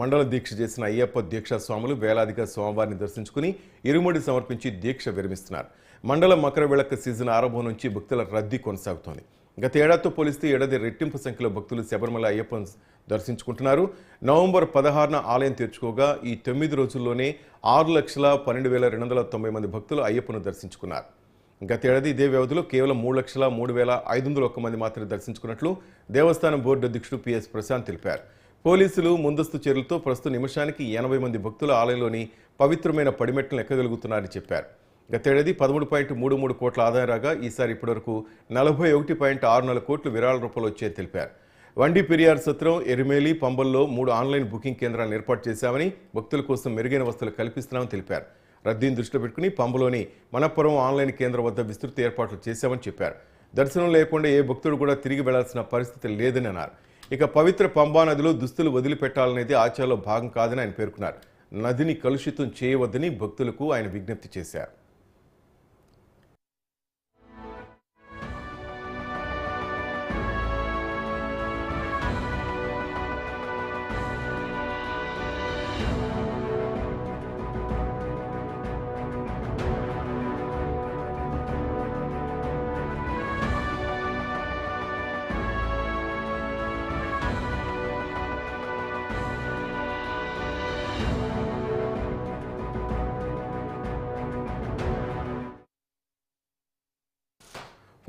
మండల దీక్ష చేసిన అయ్యప్ప దీక్షా స్వాములు వేలాదిగా స్వామివారిని దర్శించుకుని ఇరుముడి సమర్పించి దీక్ష విరమిస్తున్నారు. మండల మకర విళక్క సీజన్ ఆరంభం నుంచి భక్తుల రద్దీ కొనసాగుతోంది. గత ఏడాదితో పోలిస్తే ఏడాది రెట్టింపు సంఖ్యలో భక్తులు శబరిమల అయ్యప్పను దర్శించుకుంటున్నారు. నవంబర్ 16న ఆలయం తెరుచుకోగా ఈ 9 రోజుల్లోనే 6,12,290 మంది భక్తులు అయ్యప్పను దర్శించుకున్నారు. గతేడాది ఇదే వ్యవధిలో కేవలం 3,03,501 మంది మాత్రమే దర్శించుకున్నట్లు దేవస్థానం బోర్డు అధ్యక్షుడు పిఎస్ ప్రశాంత్ తెలిపారు. పోలీసులు ముందస్తు చర్యలతో ప్రస్తుత నిమిషానికి 80 మంది భక్తులు ఆలయంలోని పవిత్రమైన పడిమెట్లను ఎక్కగలుగుతున్నారని చెప్పారు. గతేడాది 13.33 కోట్ల ఆదాయం రాగా ఈసారి ఇప్పటివరకు 41.64 కోట్లు విరాళ రూపంలో వచ్చాయని తెలిపారు. వండి పెరియార్ సత్రం, ఎరిమేలి, పంబల్లో 3 ఆన్లైన్ బుకింగ్ కేంద్రాలను ఏర్పాటు చేశామని, భక్తుల కోసం మెరుగైన వసతులు కల్పిస్తున్నామని తెలిపారు. రద్దీని దృష్టిలో పెట్టుకుని పంబలోని మనపురం ఆన్లైన్ కేంద్రం వద్ద విస్తృత ఏర్పాట్లు చేశామని చెప్పారు. దర్శనం లేకుండా ఏ భక్తుడు కూడా తిరిగి వెళ్లాల్సిన పరిస్థితి లేదని అన్నారు. ఇక పవిత్ర పంబా నదిలో దుస్తులు వదిలిపెట్టాలనేది ఆచారంలో భాగం కాదని ఆయన పేర్కొన్నారు. నదిని కలుషితం చేయవద్దని భక్తులకు ఆయన విజ్ఞప్తి చేశారు.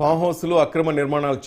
ఫామ్ హౌస్లో అక్రమ నిర్మాణాలు